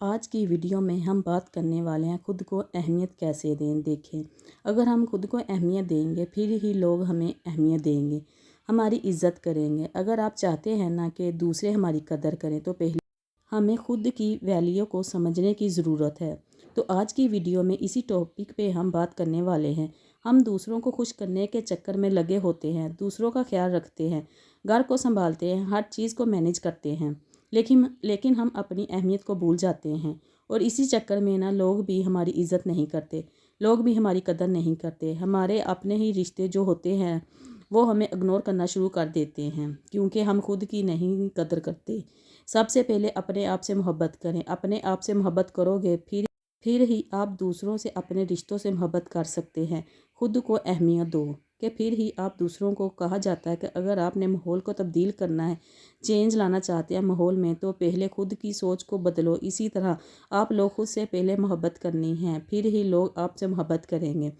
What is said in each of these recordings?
आज की वीडियो में हम बात करने वाले हैं खुद को अहमियत कैसे दें। देखें, अगर हम खुद को अहमियत देंगे फिर ही लोग हमें अहमियत देंगे, हमारी इज़्ज़त करेंगे। अगर आप चाहते हैं ना कि दूसरे हमारी कदर करें तो पहले हमें खुद की वैल्यू को समझने की ज़रूरत है। तो आज की वीडियो में इसी टॉपिक पे हम बात करने वाले हैं। हम दूसरों को खुश करने के चक्कर में लगे होते हैं, दूसरों का ख्याल रखते हैं, घर को संभालते हैं, हर चीज़ को मैनेज करते हैं, लेकिन हम अपनी अहमियत को भूल जाते हैं। और इसी चक्कर में ना लोग भी हमारी इज़्ज़त नहीं करते, लोग भी हमारी कदर नहीं करते। हमारे अपने ही रिश्ते जो होते हैं वो हमें इग्नोर करना शुरू कर देते हैं क्योंकि हम खुद की नहीं कदर करते। सबसे पहले अपने आप से मोहब्बत करें। अपने आप से मोहब्बत करोगे फिर ही आप दूसरों से, अपने रिश्तों से मोहब्बत कर सकते हैं। खुद को अहमियत दो कि फिर ही आप दूसरों को, कहा जाता है कि अगर आपने माहौल को तब्दील करना है, चेंज लाना चाहते हैं माहौल में, तो पहले खुद की सोच को बदलो। इसी तरह आप लोग खुद से पहले मोहब्बत करनी है, फिर ही लोग आपसे मोहब्बत करेंगे।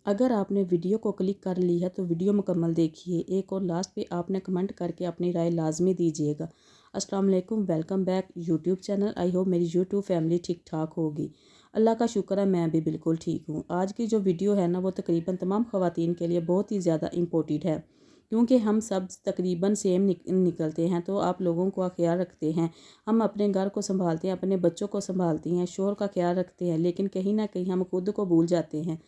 अगर आपने वीडियो को क्लिक कर ली है तो वीडियो मुकम्मल देखिए। एक और लास्ट पे आपने कमेंट करके अपनी राय लाजमी दीजिएगा। अस्सलाम वालेकुम, welcome back YouTube channel. I hope मेरी यूट्यूब फैमिली ठीक ठाक होगी। अल्लाह का शुक्र है मैं भी बिल्कुल ठीक हूँ। आज की जो वीडियो है ना वो तकरीबन तमाम ख़वातीन के लिए बहुत ही ज़्यादा इम्पोर्टेंट है क्योंकि हम सब तकरीबन सेम निकलते हैं। तो आप लोगों का ख्याल रखते हैं, हम अपने घर को संभालते हैं, अपने बच्चों को संभालती हैं, शोहर का ख्याल रखते हैं, लेकिन कहीं ना कहीं हम खुद को भूल जाते हैं।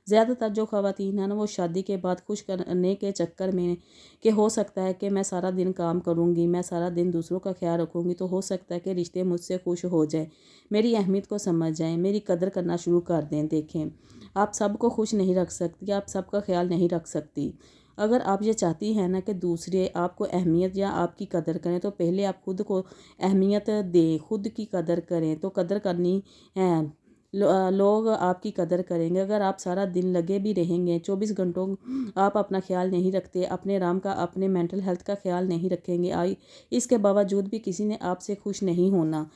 ज़्यादातर जो ख़वातीन हैं ना वो शादी के बाद खुश करने के चक्कर में कि हो सकता है कि मैं सारा दिन काम करूँगी, मैं सारा दिन दूसरों का ख्याल रखूँगी तो हो सकता है कि रिश्ते मुझसे खुश हो जाए, मेरी अहमियत को समझ जाएं, मेरी कदर करना शुरू कर दें। देखें, आप सबको खुश नहीं रख सकती, आप सबका ख्याल नहीं रख सकती। अगर आप ये चाहती हैं ना कि दूसरे आपको अहमियत या आपकी कदर करें तो पहले आप खुद को अहमियत दें, खुद की कदर करें तो कदर करनी है, लोग आपकी कदर करेंगे। अगर आप सारा दिन लगे भी रहेंगे, 24 घंटों आप अपना ख्याल नहीं रखते, अपने आराम का, अपने मेंटल हेल्थ का ख्याल नहीं रखेंगे, इसके बावजूद भी किसी ने आपसे खुश नहीं होना।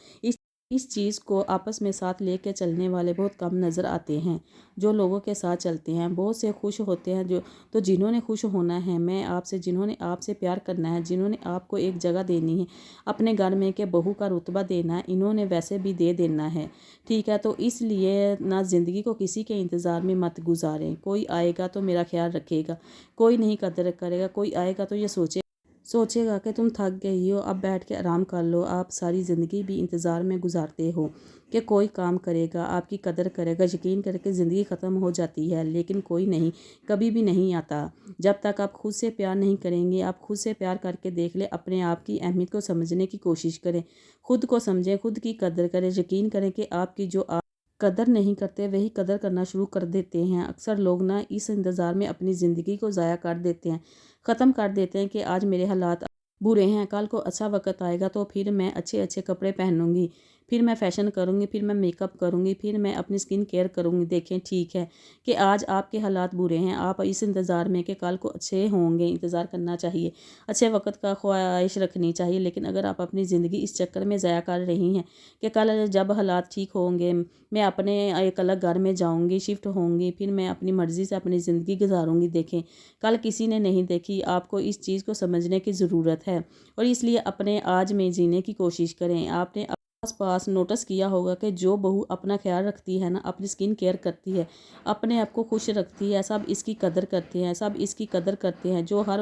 इस चीज़ को आपस में साथ लेके चलने वाले बहुत कम नज़र आते हैं। जो लोगों के साथ चलते हैं बहुत से खुश होते हैं। तो जिन्होंने खुश होना है, मैं आपसे, जिन्होंने आपसे प्यार करना है, जिन्होंने आपको एक जगह देनी है अपने घर में के बहू का रुतबा देना है, इन्होंने वैसे भी दे देना है। ठीक है, तो इसलिए ना ज़िंदगी को किसी के इंतज़ार में मत गुजारें। कोई आएगा तो मेरा ख्याल रखेगा, कोई नहीं कदर करेगा। कोई आएगा तो ये सोचेगा कि तुम थक गई हो, अब बैठ के आराम कर लो। आप सारी ज़िंदगी भी इंतज़ार में गुजारते हो कि कोई काम करेगा, आपकी कदर करेगा। यकीन करके ज़िंदगी ख़त्म हो जाती है, लेकिन कोई नहीं, कभी भी नहीं आता। जब तक आप खुद से प्यार नहीं करेंगे, आप खुद से प्यार करके देख ले, अपने आप की अहमियत को समझने की कोशिश करें, खुद को समझें, खुद की कदर करें। यकीन करें कि आपकी जो कदर नहीं करते वही कदर करना शुरू कर देते हैं। अक्सर लोग ना इस इंतज़ार में अपनी ज़िंदगी को ज़ाया कर देते हैं, ख़त्म कर देते हैं कि आज मेरे हालात बुरे हैं, कल को अच्छा वक्त आएगा तो फिर मैं अच्छे अच्छे कपड़े पहनूंगी, फिर मैं फ़ैशन करूंगी, फिर मैं मेकअप करूंगी, फिर मैं अपनी स्किन केयर करूंगी। देखें, ठीक है कि आज आपके हालात बुरे हैं, आप इस इंतज़ार में कि कल को अच्छे होंगे इंतज़ार करना चाहिए, अच्छे वक्त का ख्वाहिश रखनी चाहिए। लेकिन अगर आप अपनी ज़िंदगी इस चक्कर में ज़ाया कर रही हैं कि कल जब हालात ठीक होंगे मैं अपने एक अलग घर में जाऊंगी, शिफ्ट होंगी, फिर मैं अपनी मर्ज़ी से अपनी ज़िंदगी गुजारूंगी। देखें, कल किसी ने नहीं देखी, आपको इस चीज़ को समझने की ज़रूरत है और इसलिए अपने आज में जीने की कोशिश करें। आपने आस पास नोटिस किया होगा कि जो बहू अपना ख्याल रखती है ना, अपनी स्किन केयर करती है, अपने आप को खुश रखती है, सब इसकी कदर करते हैं, सब इसकी कदर करते हैं। जो हर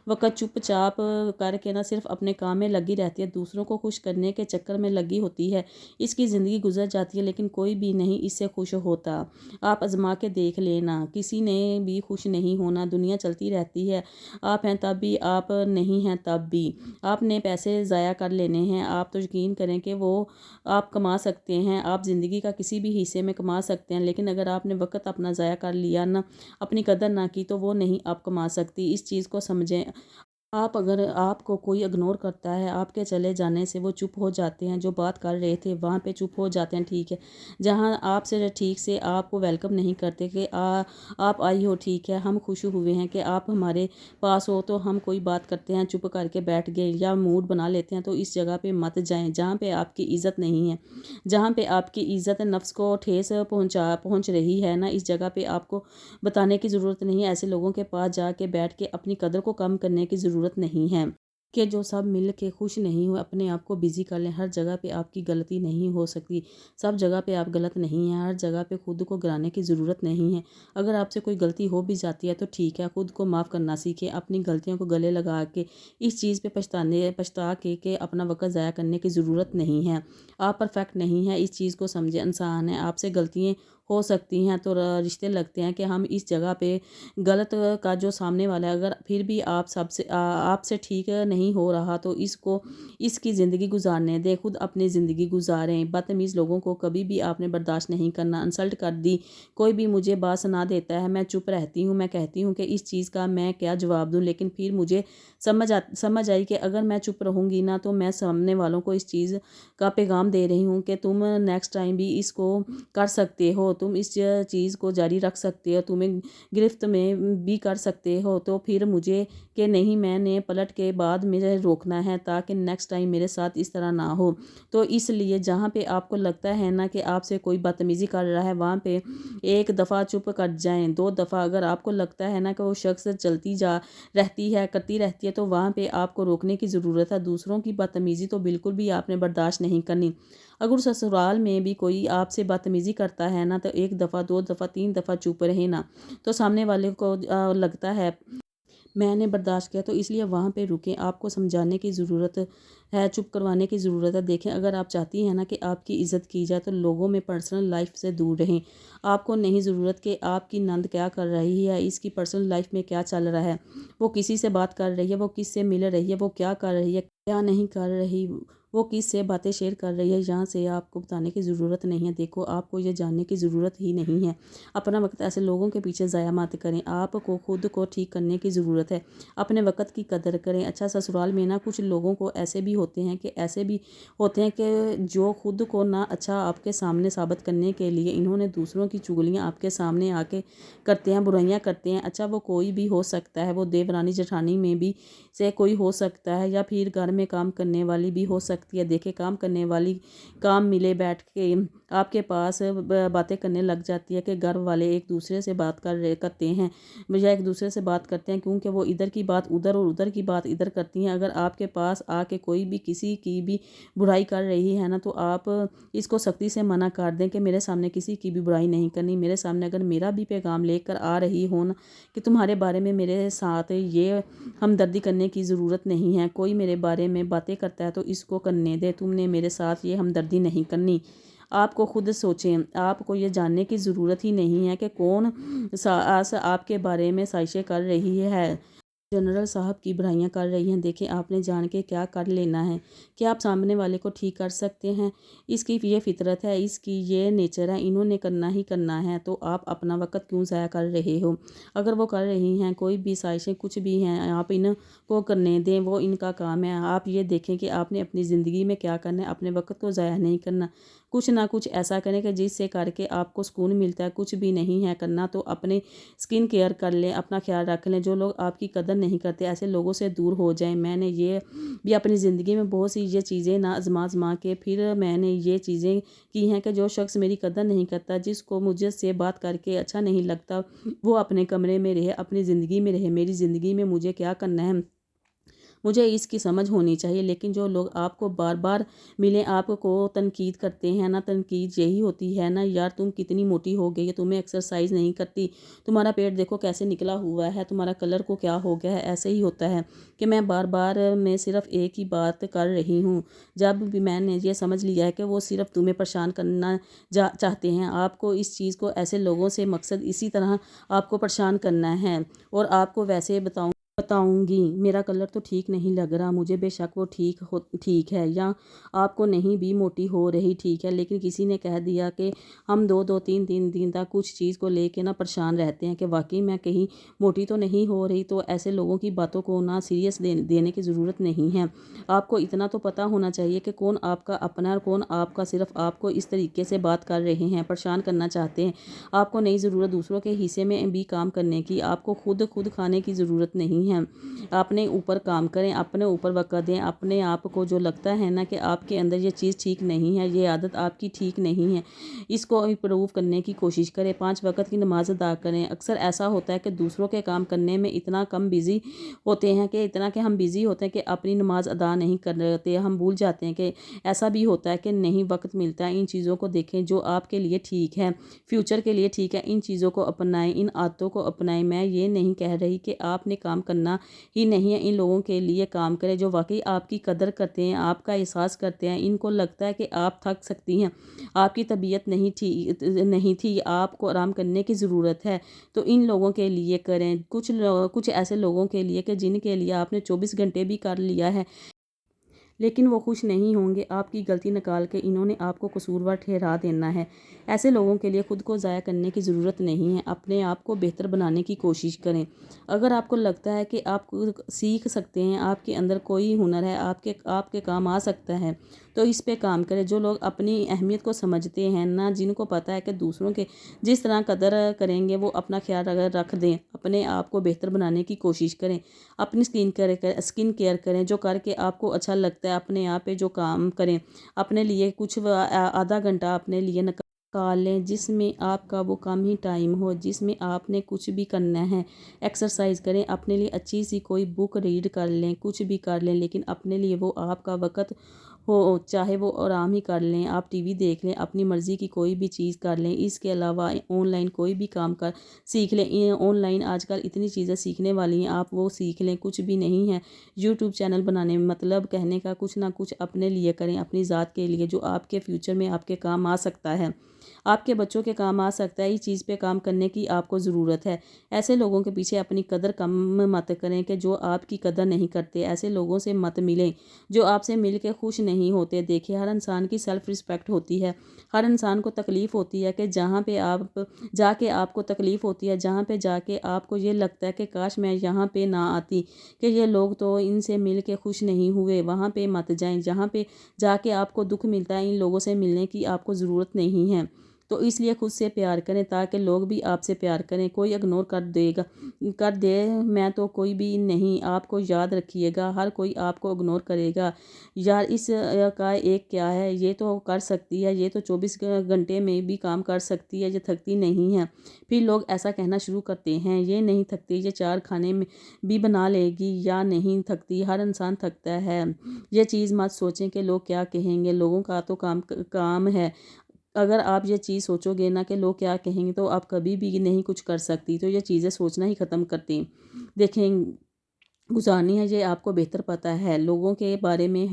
वक्त चुपचाप करके ना सिर्फ अपने काम में लगी रहती है, दूसरों को खुश करने के चक्कर में लगी होती है, इसकी ज़िंदगी गुजर जाती है, लेकिन कोई भी नहीं इससे खुश होता। आप आजमा के देख लेना, किसी ने भी खुश नहीं होना। दुनिया चलती रहती है, आप हैं तब भी, आप नहीं हैं तब भी। आपने पैसे ज़ाया कर लेने हैं, आप तो यकीन करें कि वो आप कमा सकते हैं, आप ज़िंदगी का किसी भी हिस्से में कमा सकते हैं, लेकिन अगर आपने वक्त अपना ज़ाया कर लिया ना, अपनी कदर ना की, तो वो नहीं आप कमा सकती। इस चीज़ को समझें। आप, अगर आपको कोई इग्नोर करता है, आपके चले जाने से वो चुप हो जाते हैं, जो बात कर रहे थे वहाँ पे चुप हो जाते हैं, ठीक है। जहाँ आपसे ठीक से आपको वेलकम नहीं करते कि आप आई हो, ठीक है, हम खुश हुए हैं कि आप हमारे पास हो, तो हम कोई बात करते हैं चुप करके बैठ गए या मूड बना लेते हैं, तो इस जगह पे मत जाएं जहाँ पे आपकी इज़्ज़त नहीं है। जहाँ पे आपकी इज़्ज़त नफ्स को ठेस पहुँच रही है ना, इस जगह पे आपको बताने की ज़रूरत नहीं है। ऐसे लोगों के पास जाके बैठ के अपनी कदर को कम करने की ज़रूरत नहीं है। کہ جو سب مل کے خوش نہیں ہو اپنے آپ کو بزی کر لیں۔ ہر جگہ پہ آپ کی غلطی نہیں ہو سکتی، سب جگہ پہ آپ غلط نہیں ہیں، ہر جگہ پہ خود کو گرانے کی ضرورت نہیں ہے۔ اگر آپ سے کوئی غلطی ہو بھی جاتی ہے تو ٹھیک ہے، خود کو معاف کرنا سیکھیں، اپنی غلطیوں کو گلے لگا کے اس چیز پہ پچھتا کے اپنا وقت ضائع کرنے کی ضرورت نہیں ہے۔ آپ پرفیکٹ نہیں ہیں، اس چیز کو سمجھیں، انسان ہیں، آپ سے غلطیاں ہو سکتی ہیں تو رشتے لگتے ہیں کہ ہم اس جگہ پہ غلط کا جو سامنے والا ہے اگر پھر بھی آپ سے ٹھیک نہیں ہو رہا تو اس کی زندگی گزارنے دیں، خود اپنی زندگی گزاریں۔ بدتمیز لوگوں کو کبھی بھی آپ نے برداشت نہیں کرنا۔ انسلٹ کر دی، کوئی بھی مجھے بات سنا دیتا ہے، میں چپ رہتی ہوں، میں کہتی ہوں کہ اس چیز کا میں کیا جواب دوں، لیکن پھر مجھے سمجھ آئی کہ اگر میں چپ رہوں گی نا تو میں سامنے والوں کو اس چیز کا پیغام دے رہی ہوں کہ تم نیکسٹ ٹائم بھی اس کو کر سکتے ہو، تم اس چیز کو جاری رکھ سکتے ہو، تمہیں گرفت میں بھی کر سکتے ہو۔ تو پھر مجھے کہ نہیں، میں نے پلٹ کے بعد مجھے روکنا ہے تاکہ نیکسٹ ٹائم میرے ساتھ اس طرح نہ ہو۔ تو اس لیے جہاں پہ آپ کو لگتا ہے نا کہ آپ سے کوئی بدتمیزی کر رہا ہے وہاں پہ ایک دفعہ چپ کر جائیں، 2 دفعہ اگر آپ کو لگتا ہے نا کہ وہ شخص چلتی کرتی رہتی ہے تو وہاں پہ آپ کو روکنے کی ضرورت ہے۔ دوسروں کی بدتمیزی تو بالکل بھی آپ نے برداشت نہیں کرنی۔ اگر سسرال میں بھی کوئی آپ سے بدتمیزی کرتا ہے نا تو 1 دفعہ 2 دفعہ 3 دفعہ چپ رہے نا، تو سامنے والے کو لگتا ہے میں نے برداشت کیا تو اس لیے وہاں پہ رکیں۔ آپ کو سمجھانے کی ضرورت ہے، چپ کروانے کی ضرورت ہے۔ دیکھیں، اگر آپ چاہتی ہیں نا کہ آپ کی عزت کی جائے تو لوگوں میں پرسنل لائف سے دور رہیں۔ آپ کو نہیں ضرورت کہ آپ کی نند کیا کر رہی ہے، اس کی پرسنل لائف میں کیا چل رہا ہے، وہ کسی سے بات کر رہی ہے، وہ کس سے مل رہی ہے، وہ کیا کر رہی ہے، کیا نہیں کر رہی، وہ کس سے باتیں شیئر کر رہی ہے، یہاں سے آپ کو بتانے کی ضرورت نہیں ہے۔ دیکھو، آپ کو یہ جاننے کی ضرورت ہی نہیں ہے۔ اپنا وقت ایسے لوگوں کے پیچھے ضائع مت کریں، آپ کو خود کو ٹھیک کرنے کی ضرورت ہے، اپنے وقت کی قدر کریں۔ اچھا، سسرال میں نا کچھ لوگوں کو ایسے بھی ہوتے ہیں کہ جو خود کو نا اچھا آپ کے سامنے ثابت کرنے کے لیے انہوں نے دوسروں کی چغلیاں آپ کے سامنے آ کے کرتے ہیں، برائیاں کرتے ہیں۔ اچھا، وہ کوئی بھی ہو سکتا ہے، وہ دیورانی جٹھانی میں بھی سے کوئی ہو سکتا ہے، یا پھر گھر میں کام کرنے والی بھی ہو سکتی ہے۔ دیکھیں، کام کرنے والی کام ملے بیٹھ کے آپ کے پاس باتیں کرنے لگ جاتی ہے کہ گھر والے ایک دوسرے سے بات کرتے ہیں یا ایک دوسرے سے بات کرتے ہیں، کیونکہ وہ ادھر کی بات ادھر اور ادھر کی بات ادھر کرتی ہیں۔ اگر آپ کے پاس آ کے کوئی بھی کسی کی بھی برائی کر رہی ہے نا تو آپ اس کو سختی سے منع کر دیں کہ میرے سامنے کسی کی بھی برائی نہیں کرنی۔ میرے سامنے اگر میرا بھی پیغام لے کر آ رہی ہو نا کہ تمہارے بارے میں میرے ساتھ یہ ہمدردی کرنے کی ضرورت نہیں ہے، کوئی میرے بارے میں باتیں کرتا ہے تو اس کو کرنے دے، تم نے میرے ساتھ یہ ہمدردی نہیں کرنی۔ آپ کو خود سوچیں، آپ کو یہ جاننے کی ضرورت ہی نہیں ہے کہ کون آپ کے بارے میں سازشیں کر رہی ہے، جنرل صاحب کی برائیاں کر رہی ہیں۔ دیکھیں، آپ نے جان کے کیا کر لینا ہے کہ آپ سامنے والے کو ٹھیک کر سکتے ہیں، اس کی یہ فطرت ہے، اس کی یہ نیچر ہے، انہوں نے کرنا ہی کرنا ہے، تو آپ اپنا وقت کیوں ضائع کر رہے ہو؟ اگر وہ کر رہی ہیں کوئی بھی سازشیں کچھ بھی ہیں، آپ ان کو کرنے دیں، وہ ان کا کام ہے۔ آپ یہ دیکھیں کہ آپ نے اپنی زندگی میں کیا کرنا ہے، اپنے وقت کو ضائع نہیں کرنا، کچھ نہ کچھ ایسا کریں کہ جس سے کر کے آپ کو سکون ملتا ہے۔ کچھ بھی نہیں ہے کرنا تو اپنے سکن کیئر کر لیں، اپنا خیال رکھ لیں۔ جو لوگ آپ کی قدر نہیں کرتے ایسے لوگوں سے دور ہو جائیں۔ میں نے یہ بھی اپنی زندگی میں بہت سی یہ چیزیں نہ آزما کے پھر میں نے یہ چیزیں کی ہیں کہ جو شخص میری قدر نہیں کرتا، جس کو مجھے سے بات کر کے اچھا نہیں لگتا، وہ اپنے کمرے میں رہے، اپنی زندگی میں رہے۔ میری زندگی میں مجھے کیا کرنا ہے مجھے اس کی سمجھ ہونی چاہیے۔ لیکن جو لوگ آپ کو بار بار ملیں، آپ کو تنقید کرتے ہیں نا، تنقید یہی ہوتی ہے نا، یار تم کتنی موٹی ہو گئی ہے، تمہیں ایکسرسائز نہیں کرتی، تمہارا پیٹ دیکھو کیسے نکلا ہوا ہے، تمہارا کلر کو کیا ہو گیا ہے۔ ایسے ہی ہوتا ہے کہ میں بار بار میں صرف ایک ہی بات کر رہی ہوں۔ جب بھی میں نے یہ سمجھ لیا ہے کہ وہ صرف تمہیں پریشان کرنا چاہتے ہیں، آپ کو اس چیز کو ایسے لوگوں سے مقصد اسی طرح آپ کو پریشان کرنا ہے، اور آپ کو ویسے بتاؤں گی میرا کلر تو ٹھیک نہیں لگ رہا، مجھے بے شک وہ ٹھیک ہے، یا آپ کو نہیں بھی موٹی ہو رہی، ٹھیک ہے، لیکن کسی نے کہہ دیا کہ ہم 2-3 دن تک کچھ چیز کو لے کے نا پریشان رہتے ہیں کہ واقعی میں کہیں موٹی تو نہیں ہو رہی، تو ایسے لوگوں کی باتوں کو نا سیریس دینے کی ضرورت نہیں ہے۔ آپ کو اتنا تو پتہ ہونا چاہیے کہ کون آپ کا اپنا اور کون آپ کا صرف آپ کو اس طریقے سے بات کر رہے ہیں، پریشان کرنا چاہتے ہیں۔ آپ کو نہیں ضرورت دوسروں کے حصے میں بھی کام کرنے کی، آپ کو خود کھانے کی ضرورت نہیں ہے۔ हैं। अपने ऊपर काम करें, अपने ऊपर वक़्त दें, अपने आप को जो लगता है ना कि आपके अंदर ये चीज़ ठीक नहीं है, ये आदत आपकी ठीक नहीं है, इसको इम्प्रूव करने की कोशिश करें। 5 वक़्त की नमाज़ अदा करें। अक्सर ऐसा होता है कि दूसरों के काम करने में इतना कम बिज़ी होते हैं कि हम बिज़ी होते हैं कि अपनी नमाज़ अदा नहीं करते। हम भूल जाते हैं कि ऐसा भी होता है कि नहीं वक़्त मिलता है। इन चीज़ों को देखें जो आपके लिए ठीक है, फ्यूचर के लिए ठीक है, इन चीज़ों को अपनाएँ, इन आदतों को अपनाएँ। मैं ये नहीं कह रही कि आपने काम करना ही नहीं है, इन लोगों के लिए काम करें जो वाक़ई आपकी कदर करते हैं, आपका एहसास करते हैं। इनको लगता है कि आप थक सकती हैं, आपकी तबीयत नहीं थी, आपको आराम करने की ज़रूरत है, तो इन लोगों के लिए करें। कुछ ऐसे लोगों के लिए कि जिनके लिए आपने 24 घंटे भी कर लिया है लेकिन वो खुश नहीं होंगे, आपकी गलती निकाल के इन्होंने आपको कसूरवार ठहरा देना है। ऐसे लोगों के लिए ख़ुद को ज़ाया करने की ज़रूरत नहीं है। अपने आप को बेहतर बनाने की कोशिश करें। अगर आपको लगता है कि आप सीख सकते हैं, आपके अंदर कोई हुनर है, आपके काम आ सकता है, तो इस पे काम करें। जो लोग अपनी अहमियत को समझते हैं ना, जिनको पता है कि दूसरों के जिस तरह कदर करेंगे वो अपना ख्याल अगर रख दें, अपने आप को बेहतर बनाने की कोशिश करें। अपनी स्किन केयर करें, जो करके आपको अच्छा लगता है, अपने आप पे जो काम करें। अपने लिए कुछ आधा घंटा अपने लिए निकाल लें जिसमें आपका वो कम ही टाइम हो, जिसमें आपने कुछ भी करना है। एक्सरसाइज करें, अपने लिए अच्छी सी कोई बुक रीड कर लें, कुछ भी कर लें, लेकिन अपने लिए वो आपका वक़्त हो, चाहे वो आराम ही कर लें, आप टीवी देख लें, अपनी मर्ज़ी की कोई भी चीज़ कर लें। इसके अलावा ऑनलाइन कोई भी काम सीख लें। ऑनलाइन आजकल इतनी चीज़ें सीखने वाली हैं, आप वो सीख लें, कुछ भी नहीं है। यूट्यूब चैनल बनाने में मतलब कहने का कुछ ना कुछ अपने लिए करें, अपनी ज़ात के लिए, जो आपके फ्यूचर में आपके काम आ सकता है, आपके बच्चों के काम आ सकता है। इस चीज़ पे काम करने की आपको ज़रूरत है। ऐसे लोगों के पीछे अपनी कदर कम मत करें कि जो आपकी कदर नहीं करते। ऐसे लोगों से मत मिलें जो आपसे मिल के खुश नहीं होते। देखिए, हर इंसान की सेल्फ़ रिस्पेक्ट होती है। हर इंसान को तकलीफ़ होती है कि जहाँ पे आप जाके आपको तकलीफ़ होती है, जहाँ पे जाके आपको ये लगता है कि काश मैं यहाँ पे ना आती, कि ये लोग तो इनसे मिल के खुश नहीं हुए। वहाँ पे मत जाएँ, जहाँ पे जाके आपको दुःख मिलता है, इन लोगों से मिलने की आपको ज़रूरत नहीं है। तो इसलिए खुद से प्यार करें ताकि लोग भी आपसे प्यार करें। कोई इग्नोर कर दे मैं तो कोई भी नहीं, आपको याद रखिएगा, हर कोई आपको इग्नोर करेगा। यार इस का एक क्या है, ये तो कर सकती है, ये तो 24 घंटे में भी काम कर सकती है, ये थकती नहीं है। फिर लोग ऐसा कहना शुरू करते हैं, ये नहीं थकती, ये 4 खाने में भी बना लेगी, या नहीं थकती। हर इंसान थकता है। ये चीज़ मत सोचें कि लोग क्या कहेंगे, लोगों का तो काम है। अगर आप ये चीज़ सोचोगे ना कि लोग क्या कहेंगे, तो आप कभी भी नहीं कुछ कर सकती। तो ये चीज़ें सोचना ही ख़त्म करती। देखें, गुज़ारनी है, ये आपको बेहतर पता है। लोगों के बारे में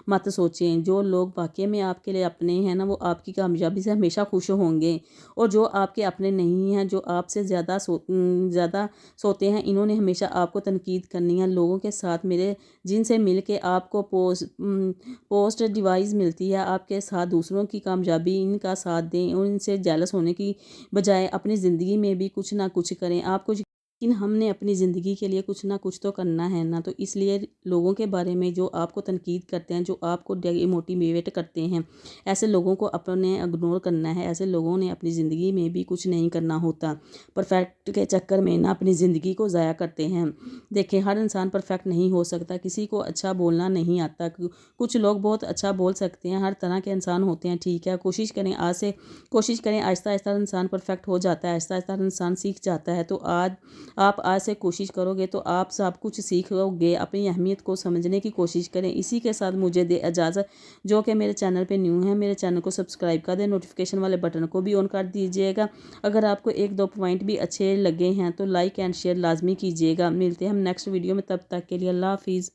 मत सोचें। जो लोग वाक़ई में आपके लिए अपने हैं ना, वो आपकी कामयाबी से हमेशा खुश होंगे। और जो आपके अपने नहीं हैं, जो आपसे ज़्यादा सोते हैं, इन्होंने हमेशा आपको तनकीद करनी है। लोगों के साथ जिनसे मिल के आपको पोस्ट डिवाइस मिलती है, आपके साथ दूसरों की कामयाबी, इनका साथ दें और इनसे जेलस होने की बजाय अपनी ज़िंदगी में भी कुछ ना कुछ करें। आपको लेकिन हमने अपनी ज़िंदगी के लिए कुछ ना कुछ तो करना है ना, तो इसलिए लोगों के बारे में जो आपको तनकीद करते हैं, जो आपको डिमोटिवेट करते हैं, ऐसे लोगों को अपने इग्नोर करना है। ऐसे लोगों ने अपनी ज़िंदगी में भी कुछ नहीं करना होता। परफेक्ट के चक्कर में ना अपनी ज़िंदगी को ज़ाया करते हैं। देखें, हर इंसान परफेक्ट नहीं हो सकता, किसी को अच्छा बोलना नहीं आता। कुछ लोग बहुत अच्छा बोल सकते हैं, हर तरह के इंसान होते हैं, ठीक है। कोशिश करें आहिस्ता आहिस्ता इंसान परफेक्ट हो जाता है, आहिस्ता आहिस्ता इंसान सीख जाता है। तो आप आज से कोशिश करोगे तो आप सब कुछ सीखोगे। अपनी अहमियत को समझने की कोशिश करें। इसी के साथ मुझे दे इजाज़त। जो कि मेरे चैनल पे न्यू है, मेरे चैनल को सब्सक्राइब कर दें, नोटिफिकेशन वाले बटन को भी ऑन कर दीजिएगा। अगर आपको 1-2 पॉइंट भी अच्छे लगे हैं तो लाइक एंड शेयर लाजमी कीजिएगा। मिलते हैं हम नेक्स्ट वीडियो में, तब तक के लिए अल्लाह हाफिज़।